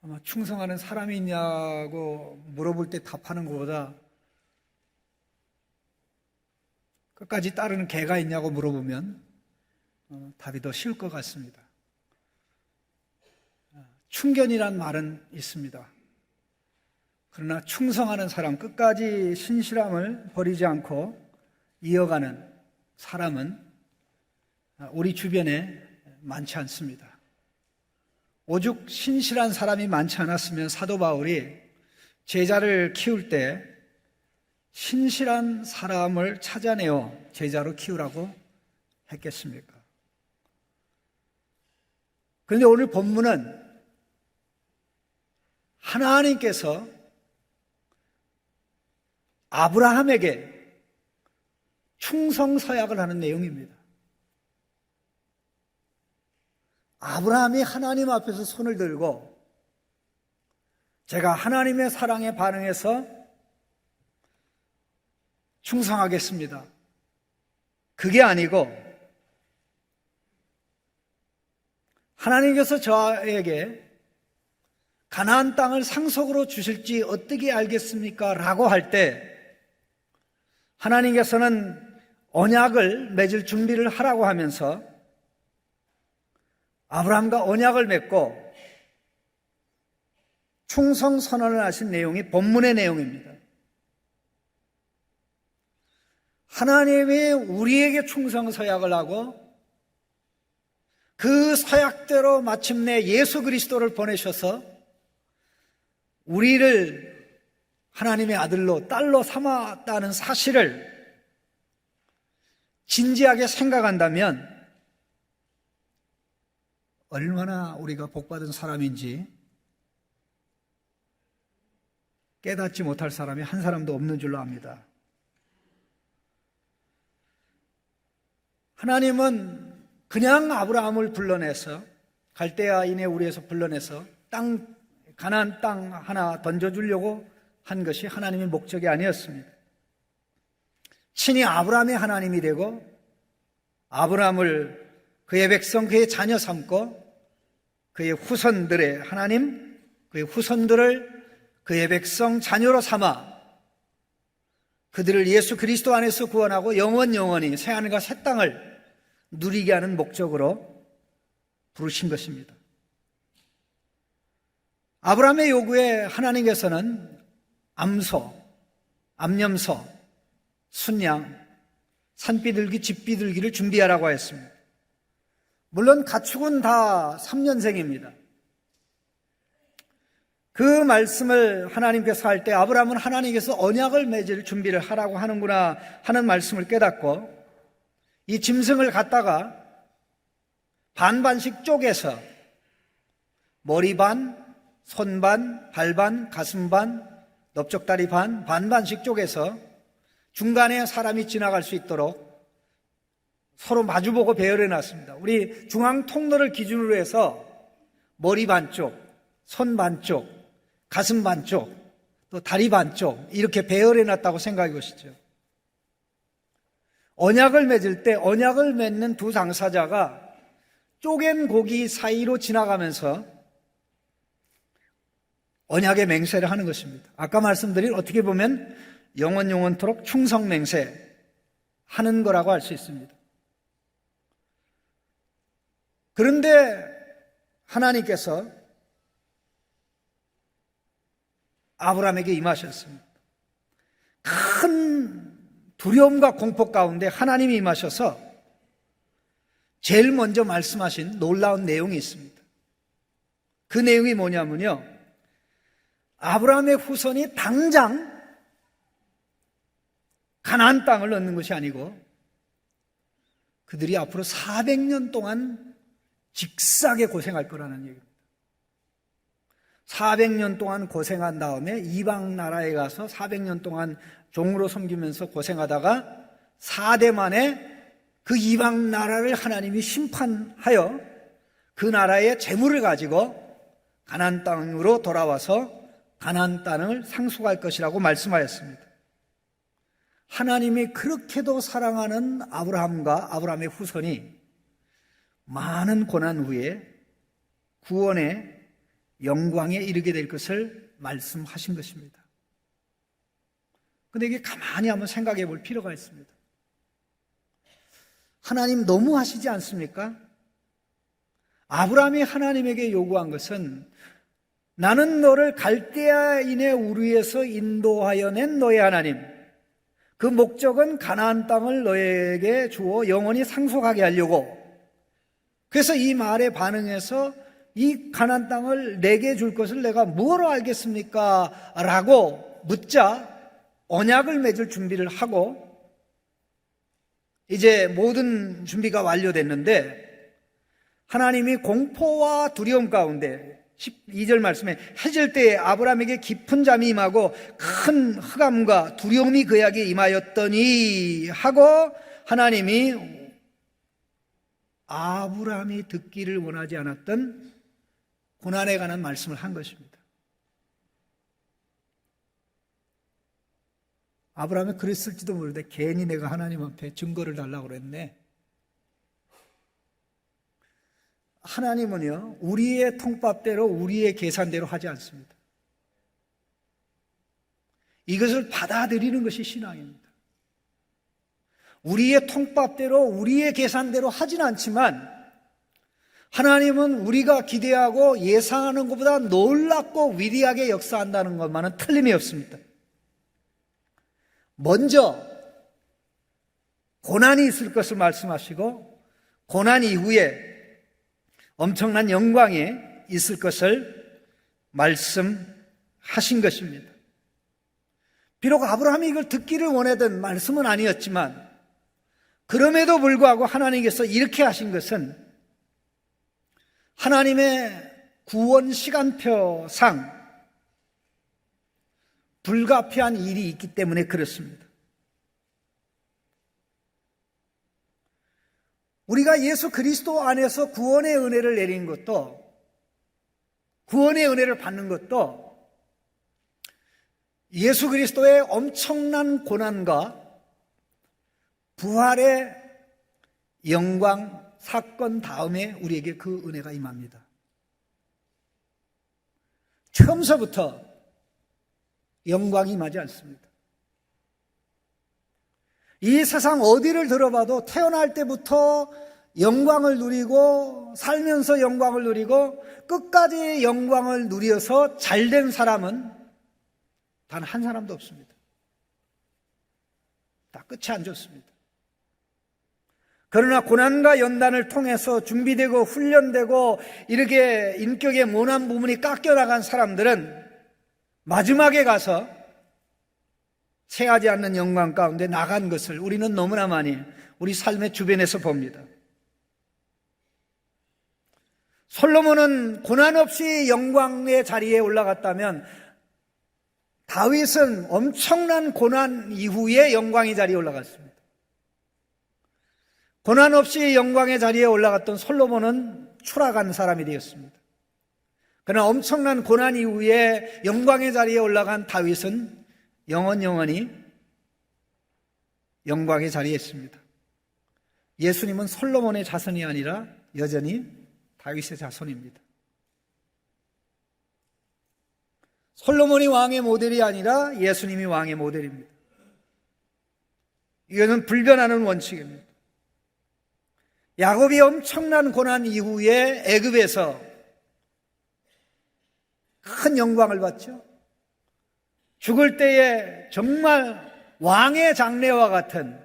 아마 충성하는 사람이 있냐고 물어볼 때 답하는 것보다 끝까지 따르는 개가 있냐고 물어보면 답이 더 쉬울 것 같습니다. 충견이란 말은 있습니다. 그러나 충성하는 사람, 끝까지 신실함을 버리지 않고 이어가는 사람은 우리 주변에 많지 않습니다. 오죽 신실한 사람이 많지 않았으면 사도 바울이 제자를 키울 때 신실한 사람을 찾아내어 제자로 키우라고 했겠습니까? 그런데 오늘 본문은 하나님께서 아브라함에게 충성서약을 하는 내용입니다. 아브라함이 하나님 앞에서 손을 들고 제가 하나님의 사랑에 반응해서 충성하겠습니다. 그게 아니고 하나님께서 저에게 가나안 땅을 상속으로 주실지 어떻게 알겠습니까? 라고 할 때 하나님께서는 언약을 맺을 준비를 하라고 하면서 아브라함과 언약을 맺고 충성 선언을 하신 내용이 본문의 내용입니다. 하나님이 우리에게 충성 서약을 하고 그 서약대로 마침내 예수 그리스도를 보내셔서 우리를 하나님의 아들로 딸로 삼았다는 사실을 진지하게 생각한다면 얼마나 우리가 복받은 사람인지 깨닫지 못할 사람이 한 사람도 없는 줄로 압니다. 하나님은 그냥 아브라함을 불러내서 갈대아인의 우리에서 불러내서 가나안 땅 하나 던져주려고 한 것이 하나님의 목적이 아니었습니다. 친히 아브라함의 하나님이 되고 아브라함을 그의 백성, 그의 자녀 삼고 그의 후손들의 하나님, 그의 후손들을 그의 백성, 자녀로 삼아 그들을 예수 그리스도 안에서 구원하고 영원히 새하늘과 새 땅을 누리게 하는 목적으로 부르신 것입니다. 아브라함의 요구에 하나님께서는 암소, 암염소, 순양, 산비둘기, 집비둘기를 준비하라고 했습니다. 물론 가축은 다 3년생입니다. 그 말씀을 하나님께서 할 때 아브라함은 하나님께서 언약을 맺을 준비를 하라고 하는구나 하는 말씀을 깨닫고 이 짐승을 갖다가 반반씩 쪼개서 머리 반, 손 반, 발 반, 가슴 반, 넓적다리 반, 반반씩 쪼개서 중간에 사람이 지나갈 수 있도록 서로 마주보고 배열해 놨습니다. 우리 중앙 통로를 기준으로 해서 머리 반쪽, 손 반쪽, 가슴 반쪽, 또 다리 반쪽 이렇게 배열해 놨다고 생각해 보시죠. 언약을 맺을 때 언약을 맺는 두 당사자가 쪼갠 고기 사이로 지나가면서 언약의 맹세를 하는 것입니다. 아까 말씀드린 어떻게 보면 영원토록 충성 맹세 하는 거라고 할 수 있습니다. 그런데 하나님께서 아브라함에게 임하셨습니다. 큰 두려움과 공포 가운데 하나님이 임하셔서 제일 먼저 말씀하신 놀라운 내용이 있습니다. 그 내용이 뭐냐면요, 아브라함의 후손이 당장 가나안 땅을 얻는 것이 아니고 그들이 앞으로 400년 동안 직사하게 고생할 거라는 얘기입니다. 400년 동안 고생한 다음에 이방 나라에 가서 400년 동안 종으로 섬기면서 고생하다가 4대 만에 그 이방 나라를 하나님이 심판하여 그 나라의 재물을 가지고 가나안 땅으로 돌아와서 가나안 땅을 상속할 것이라고 말씀하였습니다. 하나님이 그렇게도 사랑하는 아브라함과 아브라함의 후손이 많은 고난 후에 구원의 영광에 이르게 될 것을 말씀하신 것입니다. 그런데 이게 가만히 한번 생각해 볼 필요가 있습니다. 하나님 너무 하시지 않습니까? 아브라함이 하나님에게 요구한 것은 나는 너를 갈대아인의 우르에서 인도하여 낸 너의 하나님, 그 목적은 가나안 땅을 너에게 주어 영원히 상속하게 하려고. 그래서 이 말에 반응해서 이 가나안 땅을 내게 줄 것을 내가 무엇으로 알겠습니까? 라고 묻자 언약을 맺을 준비를 하고 이제 모든 준비가 완료됐는데 하나님이 공포와 두려움 가운데 12절 말씀에 해질 때에 아브라함에게 깊은 잠이 임하고 큰 흑암과 두려움이 그에게 임하였더니 하고 하나님이 아브라함이 듣기를 원하지 않았던 고난에 관한 말씀을 한 것입니다. 아브라함이 그랬을지도 모르는데 괜히 내가 하나님 앞에 증거를 달라고 그랬네. 하나님은요, 우리의 통밥대로 우리의 계산대로 하지 않습니다. 이것을 받아들이는 것이 신앙입니다. 우리의 통밥대로 우리의 계산대로 하진 않지만 하나님은 우리가 기대하고 예상하는 것보다 놀랍고 위대하게 역사한다는 것만은 틀림이 없습니다. 먼저 고난이 있을 것을 말씀하시고 고난 이후에 엄청난 영광이 있을 것을 말씀하신 것입니다. 비록 아브라함이 이걸 듣기를 원하던 말씀은 아니었지만 그럼에도 불구하고 하나님께서 이렇게 하신 것은 하나님의 구원 시간표상 불가피한 일이 있기 때문에 그렇습니다. 우리가 예수 그리스도 안에서 구원의 은혜를 내린 것도, 구원의 은혜를 받는 것도 예수 그리스도의 엄청난 고난과 부활의 영광 사건 다음에 우리에게 그 은혜가 임합니다. 처음서부터 영광이 임하지 않습니다. 이 세상 어디를 들어봐도 태어날 때부터 영광을 누리고 살면서 영광을 누리고 끝까지 영광을 누려서 잘된 사람은 단 한 사람도 없습니다. 다 끝이 안 좋습니다. 그러나 고난과 연단을 통해서 준비되고 훈련되고 이렇게 인격의 모난 부분이 깎여나간 사람들은 마지막에 가서 채하지 않는 영광 가운데 나간 것을 우리는 너무나 많이 우리 삶의 주변에서 봅니다. 솔로몬은 고난 없이 영광의 자리에 올라갔다면 다윗은 엄청난 고난 이후에 영광의 자리에 올라갔습니다. 고난 없이 영광의 자리에 올라갔던 솔로몬은 추락한 사람이 되었습니다. 그러나 엄청난 고난 이후에 영광의 자리에 올라간 다윗은 영원히 영광의 자리에 있습니다. 예수님은 솔로몬의 자손이 아니라 여전히 다윗의 자손입니다. 솔로몬이 왕의 모델이 아니라 예수님이 왕의 모델입니다. 이것은 불변하는 원칙입니다. 야곱이 엄청난 고난 이후에 애굽에서 큰 영광을 받죠. 죽을 때에 정말 왕의 장래와 같은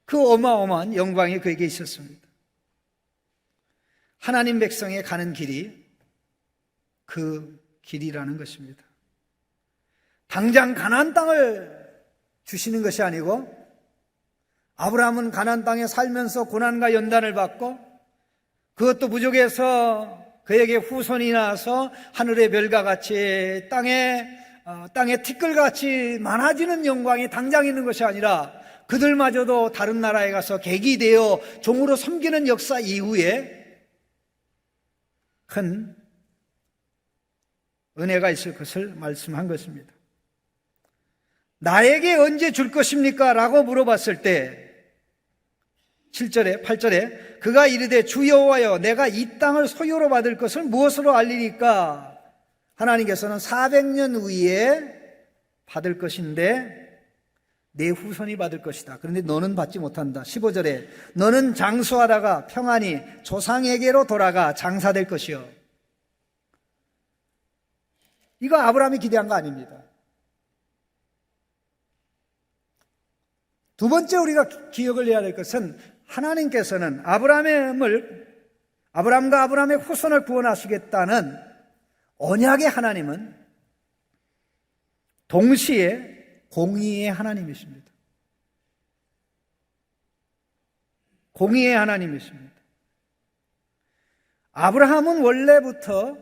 그 어마어마한 영광이 그에게 있었습니다. 하나님 백성의 가는 길이 그 길이라는 것입니다. 당장 가나안 땅을 주시는 것이 아니고 아브라함은 가나안 땅에 살면서 고난과 연단을 받고 그것도 부족해서 그에게 후손이 나와서 하늘의 별과 같이 땅에 티끌같이 많아지는 영광이 당장 있는 것이 아니라 그들마저도 다른 나라에 가서 객이 되어 종으로 섬기는 역사 이후에 큰 은혜가 있을 것을 말씀한 것입니다. 나에게 언제 줄 것입니까? 라고 물어봤을 때 7절에 8절에 그가 이르되 주 여호와여 내가 이 땅을 소유로 받을 것을 무엇으로 알리리까? 하나님께서는 400년 후에 받을 것인데 내 후손이 받을 것이다. 그런데 너는 받지 못한다. 15절에 너는 장수하다가 평안히 조상에게로 돌아가 장사될 것이요. 이거 아브라함이 기대한 거 아닙니다. 두 번째 우리가 기억을 해야 될 것은 하나님께서는 아브라함과 아브라함의 후손을 구원하시겠다는 언약의 하나님은 동시에 공의의 하나님이십니다. 공의의 하나님이십니다. 아브라함은 원래부터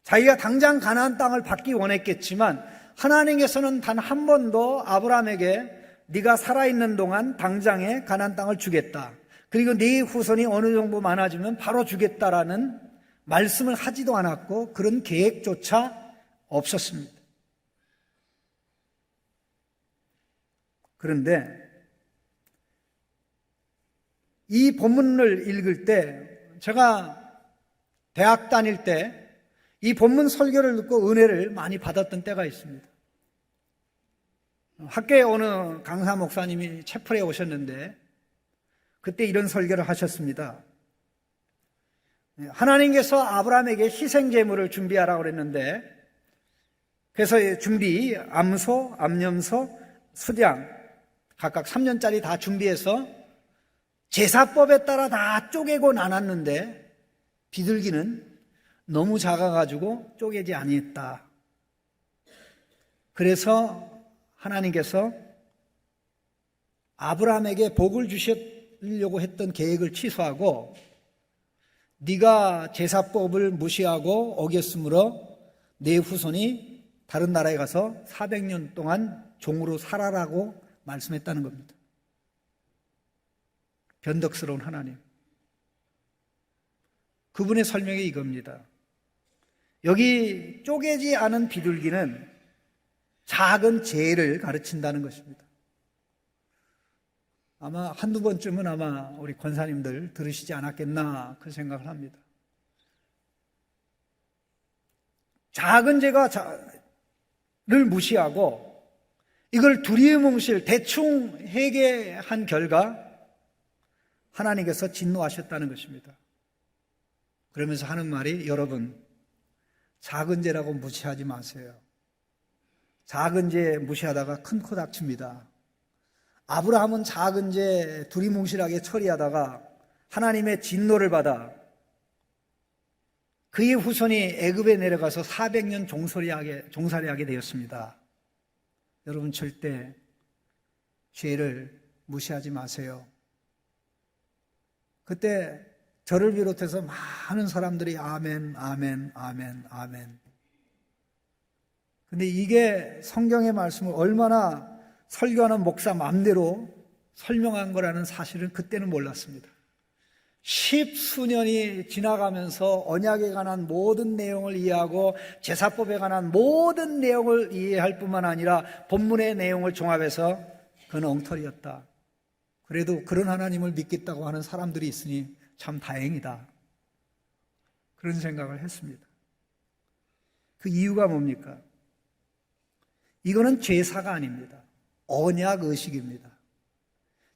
자기가 당장 가나안 땅을 받기 원했겠지만 하나님께서는 단 한 번도 아브라함에게 네가 살아있는 동안 당장에 가나안 땅을 주겠다. 그리고 네 후손이 어느 정도 많아지면 바로 주겠다라는 말씀을 하지도 않았고 그런 계획조차 없었습니다. 그런데 이 본문을 읽을 때 제가 대학 다닐 때 이 본문 설교를 듣고 은혜를 많이 받았던 때가 있습니다. 학교에 어느 강사 목사님이 채플에 오셨는데 그때 이런 설교를 하셨습니다. 하나님께서 아브라함에게 희생제물을 준비하라고 그랬는데 그래서 준비, 암소, 암염소, 수량 각각 3년짜리 다 준비해서 제사법에 따라 다 쪼개고 나눴는데 비둘기는 너무 작아가지고 쪼개지 아니했다. 그래서 하나님께서 아브라함에게 복을 주시려고 했던 계획을 취소하고 네가 제사법을 무시하고 어겼으므로 내 후손이 다른 나라에 가서 400년 동안 종으로 살아라고 말씀했다는 겁니다. 변덕스러운 하나님. 그분의 설명이 이겁니다. 여기 쪼개지 않은 비둘기는 작은 죄를 가르친다는 것입니다. 아마 한두 번쯤은 아마 우리 권사님들 들으시지 않았겠나 그 생각을 합니다. 작은 죄를 무시하고 이걸 두리뭉실 대충 회개한 결과 하나님께서 진노하셨다는 것입니다. 그러면서 하는 말이 여러분 작은 죄라고 무시하지 마세요. 작은 죄 무시하다가 큰 코 다칩니다. 아브라함은 작은 죄 두리뭉실하게 처리하다가 하나님의 진노를 받아 그의 후손이 애굽에 내려가서 400년 종살이하게 되었습니다. 여러분 절대 죄를 무시하지 마세요. 그때 저를 비롯해서 많은 사람들이 아멘, 아멘, 아멘, 아멘. 근데 이게 성경의 말씀을 얼마나 설교하는 목사 마음대로 설명한 거라는 사실은 그때는 몰랐습니다. 10수년이 지나가면서 언약에 관한 모든 내용을 이해하고 제사법에 관한 모든 내용을 이해할 뿐만 아니라 본문의 내용을 종합해서 그건 엉터리였다. 그래도 그런 하나님을 믿겠다고 하는 사람들이 있으니 참 다행이다. 그런 생각을 했습니다. 그 이유가 뭡니까? 이거는 제사가 아닙니다. 언약의식입니다.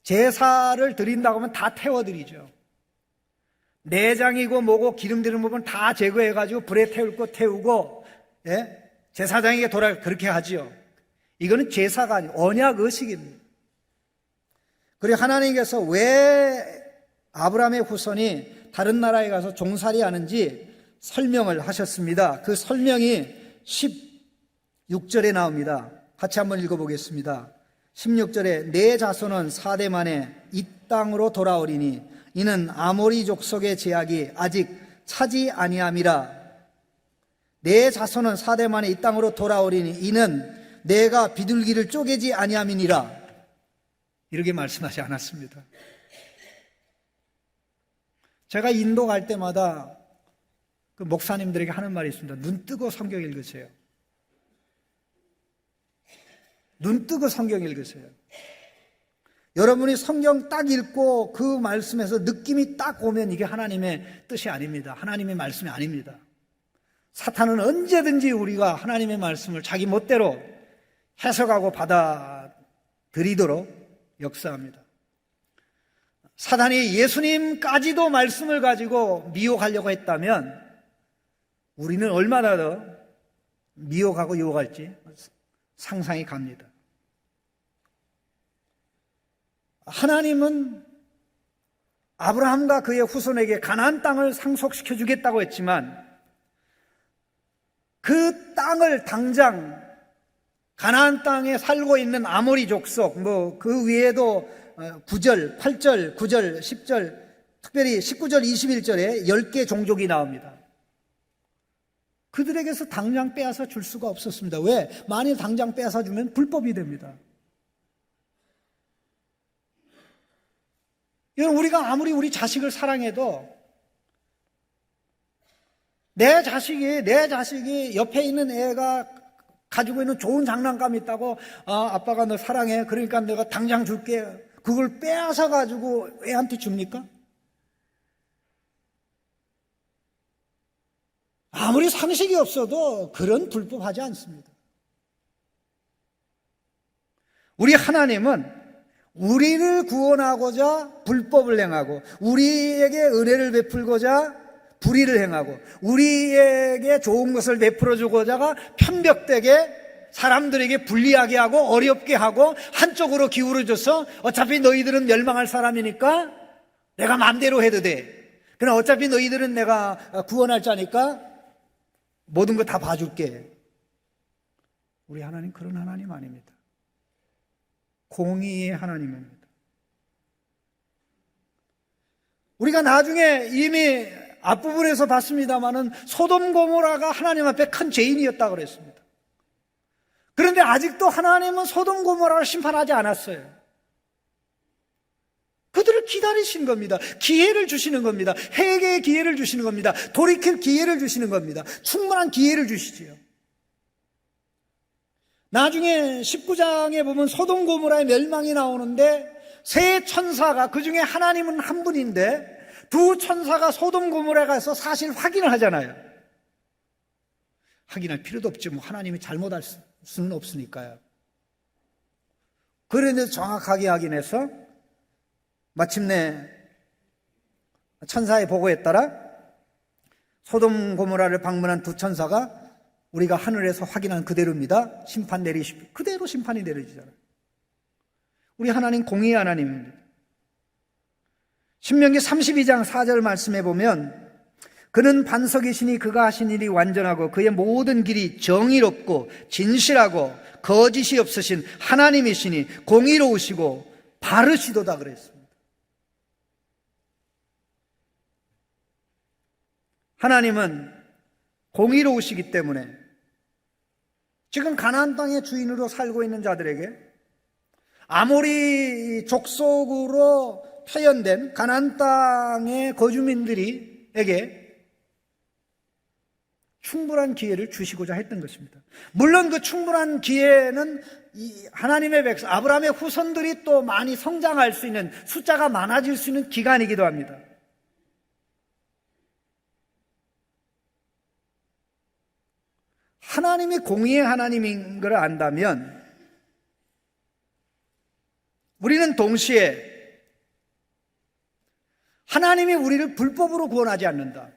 제사를 드린다고 하면 다 태워드리죠. 내장이고 뭐고 기름 드는 부분 다 제거해가지고 불에 태울 거 태우고, 예? 제사장에게 그렇게 하지요. 이거는 제사가 아니고 언약의식입니다. 그리고 하나님께서 왜 아브라함의 후손이 다른 나라에 가서 종살이 하는지 설명을 하셨습니다. 그 설명이 16절에 나옵니다. 같이 한번 읽어보겠습니다. 16절에 내 자손은 4대 만에 이 땅으로 돌아오리니 이는 아모리 족속의 제약이 아직 차지 아니함이라. 내 자손은 4대 만에 이 땅으로 돌아오리니 이는 내가 비둘기를 쪼개지 아니함이니라. 이렇게 말씀하지 않았습니다. 제가 인도 갈 때마다 그 목사님들에게 하는 말이 있습니다. 눈 뜨고 성경 읽으세요. 눈 뜨고 성경 읽으세요. 여러분이 성경 딱 읽고 그 말씀에서 느낌이 딱 오면 이게 하나님의 뜻이 아닙니다. 하나님의 말씀이 아닙니다. 사탄은 언제든지 우리가 하나님의 말씀을 자기 멋대로 해석하고 받아들이도록 역사합니다. 사탄이 예수님까지도 말씀을 가지고 미혹하려고 했다면 우리는 얼마나 더 미혹하고 유혹할지 상상이 갑니다. 하나님은 아브라함과 그의 후손에게 가나안 땅을 상속시켜 주겠다고 했지만 그 땅을 당장 가나안 땅에 살고 있는 아모리 족속, 그 위에도 9절, 8절, 9절, 10절, 특별히 19절, 21절에 10개 종족이 나옵니다. 그들에게서 당장 빼앗아 줄 수가 없었습니다. 왜? 만일 당장 빼앗아 주면 불법이 됩니다. 우리가 아무리 우리 자식을 사랑해도 내 자식이 옆에 있는 애가 가지고 있는 좋은 장난감이 있다고 아빠가 너 사랑해 그러니까 내가 당장 줄게 그걸 빼앗아 가지고 애한테 줍니까? 아무리 상식이 없어도 그런 불법하지 않습니다. 우리 하나님은 우리를 구원하고자 불법을 행하고 우리에게 은혜를 베풀고자 불의를 행하고 우리에게 좋은 것을 베풀어 주고자가 편벽되게 사람들에게 불리하게 하고 어렵게 하고 한쪽으로 기울어져서 어차피 너희들은 멸망할 사람이니까 내가 마음대로 해도 돼. 그러나 어차피 너희들은 내가 구원할 자니까 모든 거 다 봐줄게. 우리 하나님 그런 하나님 아닙니다. 공의의 하나님입니다. 우리가 나중에 이미 앞부분에서 봤습니다마는 소돔 고모라가 하나님 앞에 큰 죄인이었다고 그랬습니다. 그런데 아직도 하나님은 소돔 고모라를 심판하지 않았어요. 그들을 기다리신 겁니다. 기회를 주시는 겁니다. 회개의 기회를 주시는 겁니다. 돌이킬 기회를 주시는 겁니다. 충분한 기회를 주시지요. 나중에 19장에 보면 소돔 고모라의 멸망이 나오는데 세 천사가 그중에 하나님은 한 분인데 두 천사가 소돔 고모라에 가서 사실 확인을 하잖아요. 확인할 필요도 없지 뭐 하나님이 잘못할 수는 없으니까요. 그런데 정확하게 확인해서 마침내 천사의 보고에 따라 소돔 고모라를 방문한 두 천사가 우리가 하늘에서 확인한 그대로입니다. 심판 내리십시오. 그대로 심판이 내려지잖아요. 우리 하나님 공의의 하나님입니다. 신명기 32장 4절 말씀해 보면 그는 반석이시니 그가 하신 일이 완전하고 그의 모든 길이 정의롭고 진실하고 거짓이 없으신 하나님이시니 공의로우시고 바르시도다 그랬습니다. 하나님은 공의로우시기 때문에 지금 가나안 땅의 주인으로 살고 있는 자들에게 아모리 족속으로 태연된 가나안 땅의 거주민들에게 충분한 기회를 주시고자 했던 것입니다. 물론 그 충분한 기회는 하나님의 백성 아브라함의 후손들이 또 많이 성장할 수 있는 숫자가 많아질 수 있는 기간이기도 합니다. 하나님이 공의의 하나님인 걸 안다면 우리는 동시에 하나님이 우리를 불법으로 구원하지 않는다.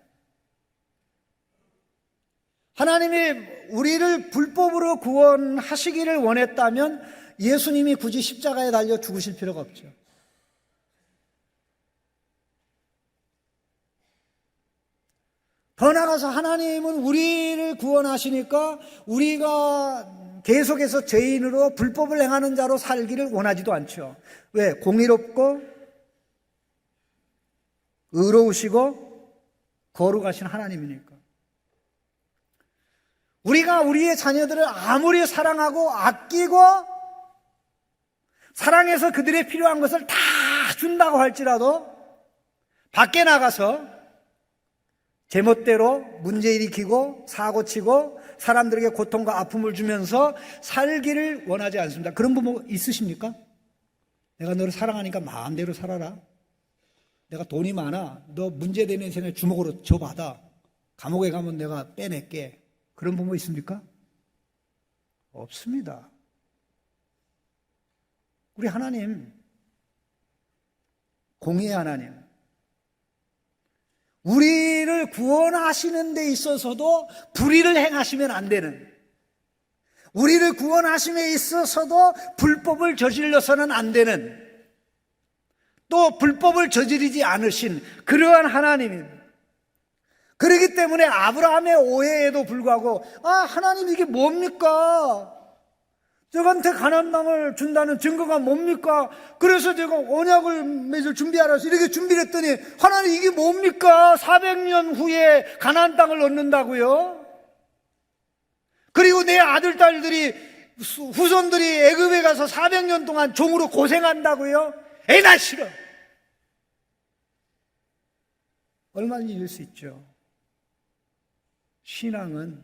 하나님이 우리를 불법으로 구원하시기를 원했다면 예수님이 굳이 십자가에 달려 죽으실 필요가 없죠. 더 나아가서 하나님은 우리를 구원하시니까 우리가 계속해서 죄인으로 불법을 행하는 자로 살기를 원하지도 않죠. 왜? 공의롭고 의로우시고 거룩하신 하나님이니까. 우리가 우리의 자녀들을 아무리 사랑하고 아끼고 사랑해서 그들의 필요한 것을 다 준다고 할지라도 밖에 나가서 제멋대로 문제 일으키고 사고치고 사람들에게 고통과 아픔을 주면서 살기를 원하지 않습니다. 그런 부모 있으십니까? 내가 너를 사랑하니까 마음대로 살아라. 내가 돈이 많아. 너 문제되는 인생을 주먹으로 줘받아. 감옥에 가면 내가 빼낼게. 그런 부모 있습니까? 없습니다. 우리 하나님, 공의의 하나님, 우리를 구원하시는 데 있어서도 불의를 행하시면 안 되는, 우리를 구원하심에 있어서도 불법을 저질러서는 안 되는, 또 불법을 저지르지 않으신 그러한 하나님입니다. 그렇기 때문에 아브라함의 오해에도 불구하고 하나님 이게 뭡니까? 저한테 가나안 땅을 준다는 증거가 뭡니까? 그래서 제가 언약을 맺을 준비하라서 이렇게 준비를 했더니 하나님 이게 뭡니까? 400년 후에 가나안 땅을 얻는다고요? 그리고 내 아들, 딸들이, 후손들이 애굽에 가서 400년 동안 종으로 고생한다고요? 나 싫어. 얼마든지 이럴 수 있죠. 신앙은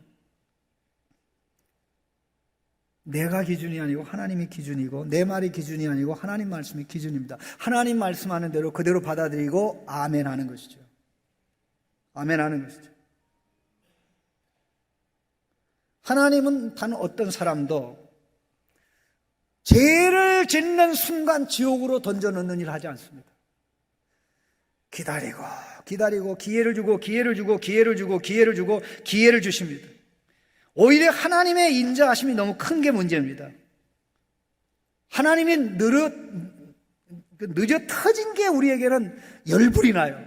내가 기준이 아니고 하나님이 기준이고, 내 말이 기준이 아니고 하나님 말씀이 기준입니다. 하나님 말씀하는 대로 그대로 받아들이고 아멘 하는 것이죠. 아멘 하는 것이죠. 하나님은 단 어떤 사람도 죄를 짓는 순간 지옥으로 던져넣는 일을 하지 않습니다. 기다리고 기회를 주고 기회를 주고 기회를 주고 기회를 주고 기회를 주십니다. 오히려 하나님의 인자하심이 너무 큰 게 문제입니다. 하나님이 늦어 터진 게 우리에게는 열불이 나요.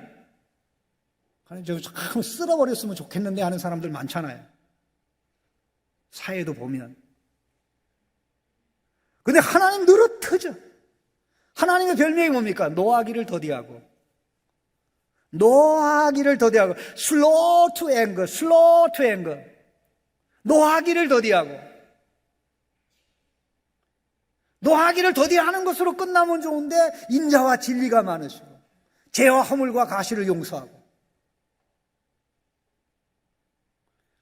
하나님 저 참 쓸어버렸으면 좋겠는데 하는 사람들 많잖아요. 사회도 보면. 근데 하나님 늘어 터져. 하나님의 별명이 뭡니까? 노하기를 더디하고. 노하기를 더디하고. slow to anger, slow to anger. 노하기를 더디하고. 노하기를 더디하는 것으로 끝나면 좋은데 인자와 진리가 많으시고 죄와 허물과 가시를 용서하고.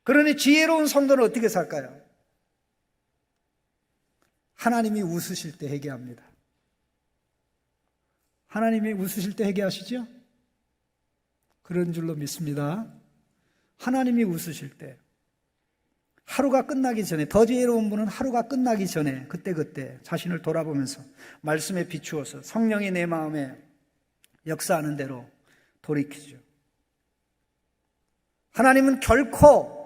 그러니 지혜로운 성도는 어떻게 살까요? 하나님이 웃으실 때 회개합니다. 하나님이 웃으실 때 회개하시죠? 그런 줄로 믿습니다. 하나님이 웃으실 때 하루가 끝나기 전에, 더 지혜로운 분은 하루가 끝나기 전에 그때 자신을 돌아보면서 말씀에 비추어서 성령이 내 마음에 역사하는 대로 돌이키죠. 하나님은 결코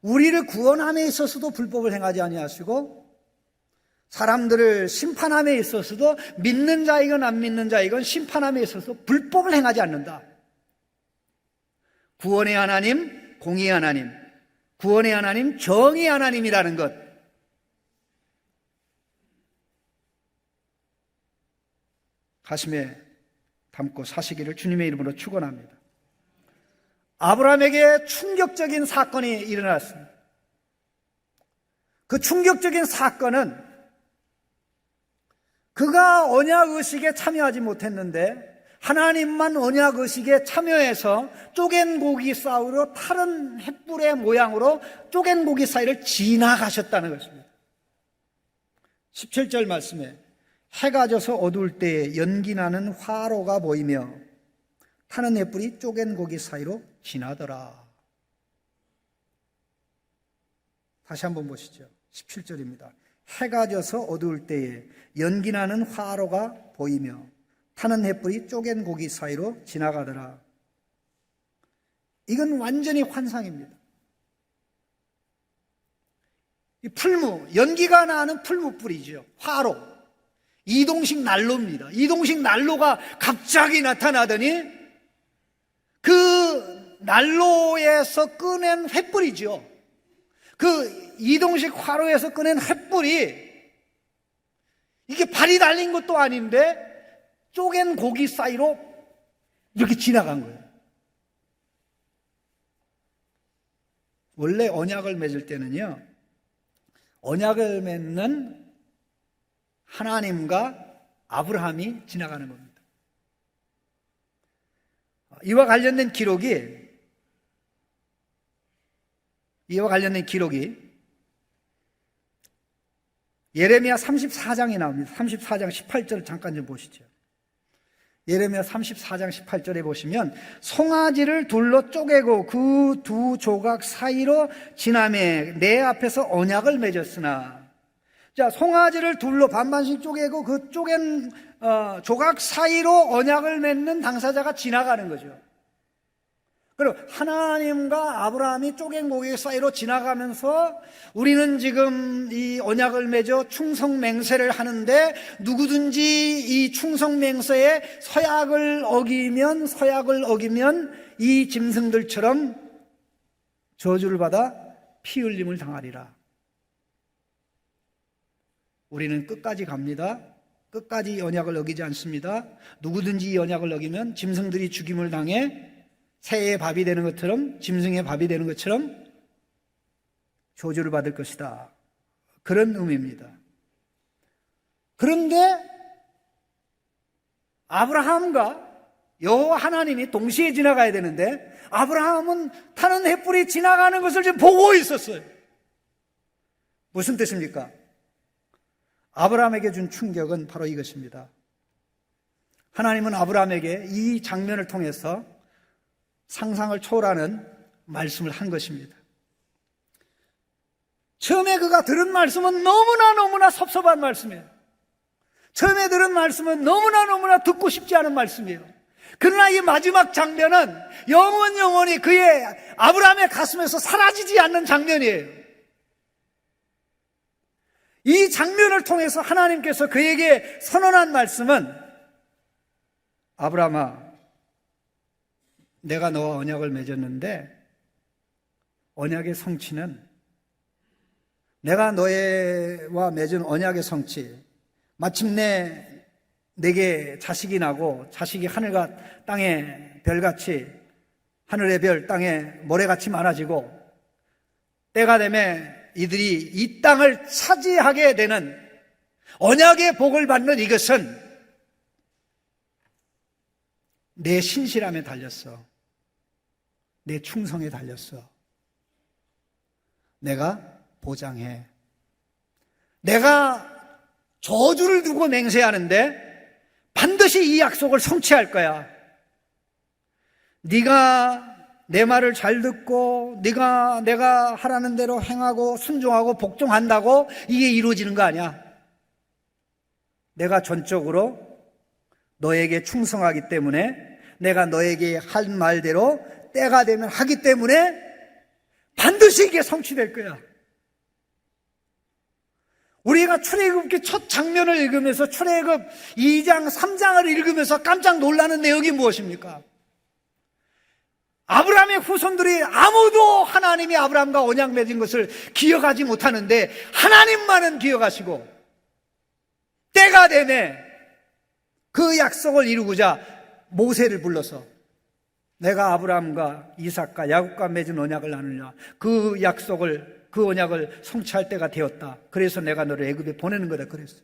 우리를 구원함에 있어서도 불법을 행하지 아니하시고 사람들을 심판함에 있어서도 믿는 자이건 안 믿는 자이건 심판함에 있어서 불법을 행하지 않는다. 구원의 하나님, 공의의 하나님, 구원의 하나님, 정의의 하나님이라는 것. 가슴에 담고 사시기를 주님의 이름으로 축원합니다. 아브라함에게 충격적인 사건이 일어났습니다. 그 충격적인 사건은 그가 언약의식에 참여하지 못했는데 하나님만 언약의식에 참여해서 쪼갠 고기 사이로 타른 횃불의 모양으로 쪼갠 고기 사이를 지나가셨다는 것입니다. 17절 말씀에 해가 져서 어두울 때에 연기나는 화로가 보이며 타는 횃불이 쪼갠 고기 사이로 지나더라. 다시 한번 보시죠. 17절입니다. 해가 져서 어두울 때에 연기나는 화로가 보이며 타는 횃불이 쪼갠 고기 사이로 지나가더라. 이건 완전히 환상입니다. 이 풀무, 연기가 나는 풀무불이죠. 화로. 이동식 난로입니다. 이동식 난로가 갑자기 나타나더니 그 난로에서 꺼낸 횃불이죠. 그 이동식 화로에서 꺼낸 횃불이 이게 발이 달린 것도 아닌데 쪼갠 고기 사이로 이렇게 지나간 거예요. 원래 언약을 맺을 때는요, 언약을 맺는 하나님과 아브라함이 지나가는 겁니다. 이와 관련된 기록이 예레미야 34장에 나옵니다. 34장 18절을 잠깐 좀 보시죠. 예레미야 34장 18절에 보시면 송아지를 둘로 쪼개고 그 두 조각 사이로 지나매 내 앞에서 언약을 맺었으나, 자, 송아지를 둘로 반반씩 쪼개고 그 쪼갠 조각 사이로 언약을 맺는 당사자가 지나가는 거죠. 그리고 하나님과 아브라함이 쪼갠 고개 사이로 지나가면서 우리는 지금 이 언약을 맺어 충성맹세를 하는데, 누구든지 이 충성맹세에 서약을 어기면 이 짐승들처럼 저주를 받아 피 흘림을 당하리라. 우리는 끝까지 갑니다. 끝까지 이 언약을 어기지 않습니다. 누구든지 이 언약을 어기면 짐승들이 죽임을 당해 새의 밥이 되는 것처럼, 짐승의 밥이 되는 것처럼 저주를 받을 것이다. 그런 의미입니다. 그런데 아브라함과 여호와 하나님이 동시에 지나가야 되는데, 아브라함은 타는 횃불이 지나가는 것을 지금 보고 있었어요. 무슨 뜻입니까? 아브라함에게 준 충격은 바로 이것입니다. 하나님은 아브라함에게 이 장면을 통해서 상상을 초월하는 말씀을 한 것입니다. 처음에 그가 들은 말씀은 너무나 섭섭한 말씀이에요. 처음에 들은 말씀은 너무나 듣고 싶지 않은 말씀이에요. 그러나 이 마지막 장면은 영원히 그의 아브라함의 가슴에서 사라지지 않는 장면이에요. 이 장면을 통해서 하나님께서 그에게 선언한 말씀은, 아브라함아, 내가 너와 언약을 맺었는데 언약의 성취는, 내가 너와 맺은 언약의 성취, 마침내 내게 자식이 나고 자식이 하늘과 땅의 별같이, 하늘의 별 땅에 모래같이 많아지고 때가 되면 이들이 이 땅을 차지하게 되는 언약의 복을 받는 이것은 내 신실함에 달렸어. 내 충성에 달렸어. 내가 보장해. 내가 저주를 두고 맹세하는데 반드시 이 약속을 성취할 거야. 네가 내 말을 잘 듣고 내가 하라는 대로 행하고 순종하고 복종한다고 이게 이루어지는 거 아니야. 내가 전적으로 너에게 충성하기 때문에, 내가 너에게 할 말대로 때가 되면 하기 때문에 반드시 이게 성취될 거야. 우리가 출애굽기 첫 장면을 읽으면서, 출애굽 2장 3장을 읽으면서 깜짝 놀라는 내용이 무엇입니까? 아브라함의 후손들이 아무도 하나님이 아브라함과 언약 맺은 것을 기억하지 못하는데 하나님만은 기억하시고, 때가 되네 그 약속을 이루고자 모세를 불러서 내가 아브라함과 이삭과 야곱과 맺은 언약을 나누냐, 그 약속을, 그 언약을 성취할 때가 되었다. 그래서 내가 너를 애굽에 보내는 거다 그랬어요.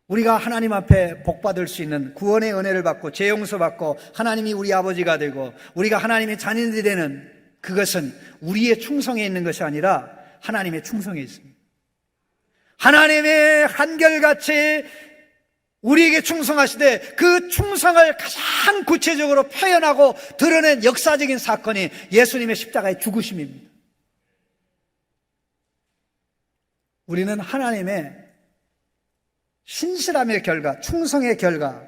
우리가 하나님 앞에 복받을 수 있는, 구원의 은혜를 받고 죄 용서받고 하나님이 우리 아버지가 되고 우리가 하나님의 자녀들이 되는, 그것은 우리의 충성에 있는 것이 아니라 하나님의 충성에 있습니다. 하나님의 한결같이 우리에게 충성하시되 그 충성을 가장 구체적으로 표현하고 드러낸 역사적인 사건이 예수님의 십자가의 죽으심입니다. 우리는 하나님의 신실함의 결과, 충성의 결과,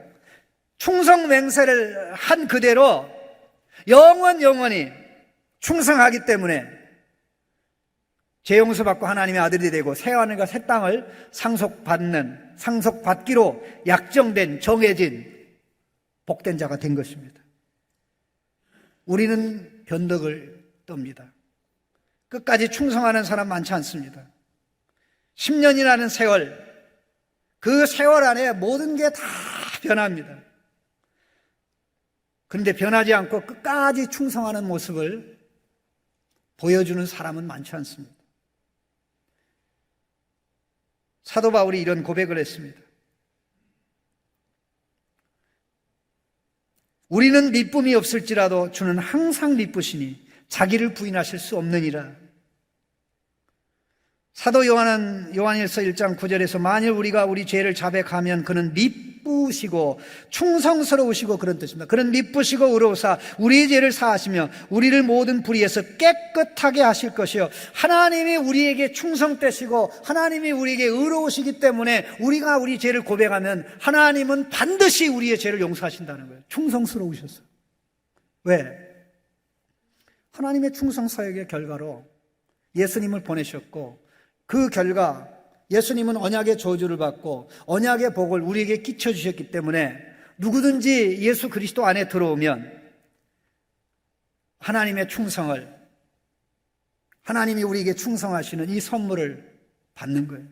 충성 맹세를 한 그대로 영원히 충성하기 때문에 죄 용서받고 하나님의 아들이 되고 새하늘과 새 땅을 상속받기로 약정된, 정해진 복된 자가 된 것입니다. 우리는 변덕을 떱니다. 끝까지 충성하는 사람 많지 않습니다. 10년이라는 세월, 그 세월 안에 모든 게 다 변합니다. 그런데 변하지 않고 끝까지 충성하는 모습을 보여주는 사람은 많지 않습니다. 사도 바울이 이런 고백을 했습니다. 우리는 미쁨이 없을지라도 주는 항상 미쁘시니 자기를 부인하실 수 없느니라. 사도 요한일서 1장 9절에서 만일 우리가 우리 죄를 자백하면 그는 미쁘시고 충성스러우시고 그런 뜻입니다. 그는 미쁘시고 의로우사 우리의 죄를 사하시며 우리를 모든 불의에서 깨끗하게 하실 것이요, 하나님이 우리에게 충성되시고 하나님이 우리에게 의로우시기 때문에 우리가 우리 죄를 고백하면 하나님은 반드시 우리의 죄를 용서하신다는 거예요. 충성스러우셔서. 왜? 하나님의 충성 사역의 결과로 예수님을 보내셨고, 그 결과 예수님은 언약의 저주를 받고 언약의 복을 우리에게 끼쳐주셨기 때문에 누구든지 예수 그리스도 안에 들어오면 하나님의 충성을, 하나님이 우리에게 충성하시는 이 선물을 받는 거예요.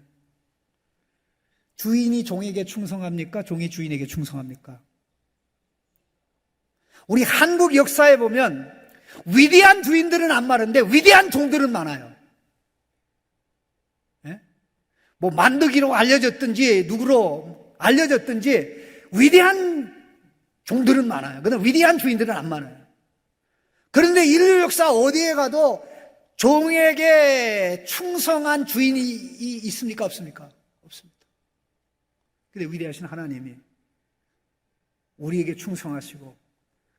주인이 종에게 충성합니까? 종이 주인에게 충성합니까? 우리 한국 역사에 보면 위대한 주인들은 안 많은데 위대한 종들은 많아요. 뭐 만드기로 알려졌든지 누구로 알려졌든지 위대한 종들은 많아요. 그런데 위대한 주인들은 안 많아요. 그런데 인류 역사 어디에 가도 종에게 충성한 주인이 있습니까? 없습니까? 없습니다. 그런데 위대하신 하나님이 우리에게 충성하시고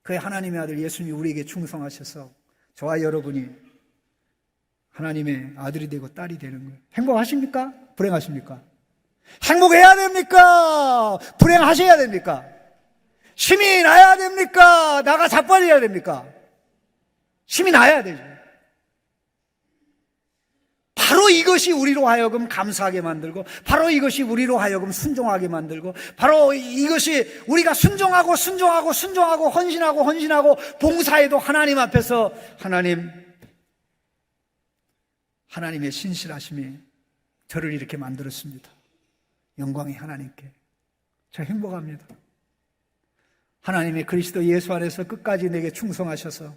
그의 하나님의 아들 예수님이 우리에게 충성하셔서 저와 여러분이 하나님의 아들이 되고 딸이 되는 거예요. 행복하십니까? 불행하십니까? 행복해야 됩니까? 불행하셔야 됩니까? 힘이 나야 됩니까? 나가 자빠져야 됩니까? 힘이 나야 되죠. 바로 이것이 우리로 하여금 감사하게 만들고, 바로 이것이 우리로 하여금 순종하게 만들고, 바로 이것이 우리가 순종하고 헌신하고 봉사해도 하나님 앞에서 하나님의 신실하심이 저를 이렇게 만들었습니다. 영광이 하나님께. 저 행복합니다. 하나님의 그리스도 예수 안에서 끝까지 내게 충성하셔서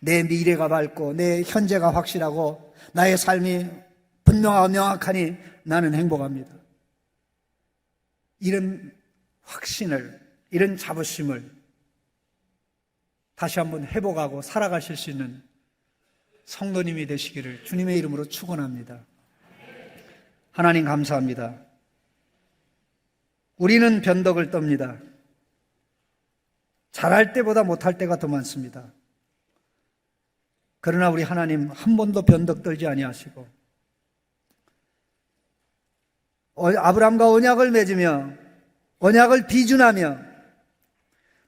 내 미래가 밝고 내 현재가 확실하고 나의 삶이 분명하고 명확하니 나는 행복합니다. 이런 확신을, 이런 자부심을 다시 한번 회복하고 살아가실 수 있는 성도님이 되시기를 주님의 이름으로 축원합니다. 하나님 감사합니다. 우리는 변덕을 떱니다. 잘할 때보다 못할 때가 더 많습니다. 그러나 우리 하나님 한 번도 변덕 떨지 아니하시고 아브라함과 언약을 맺으며 언약을 비준하며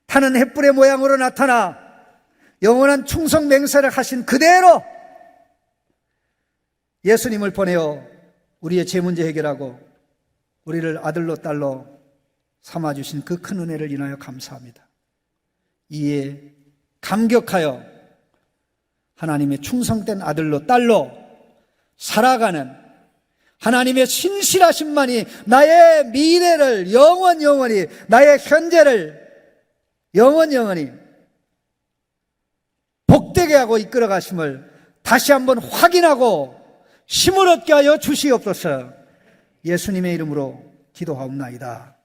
타는 횃불의 모양으로 나타나 영원한 충성 맹세를 하신 그대로 예수님을 보내어 우리의 죄 문제 해결하고 우리를 아들로 딸로 삼아주신 그 큰 은혜를 인하여 감사합니다. 이에 감격하여 하나님의 충성된 아들로 딸로 살아가는 하나님의 신실하심만이 나의 미래를 영원히 나의 현재를 영원히 복되게 하고 이끌어 가심을 다시 한번 확인하고 힘을 얻게 하여 주시옵소서. 예수님의 이름으로 기도하옵나이다.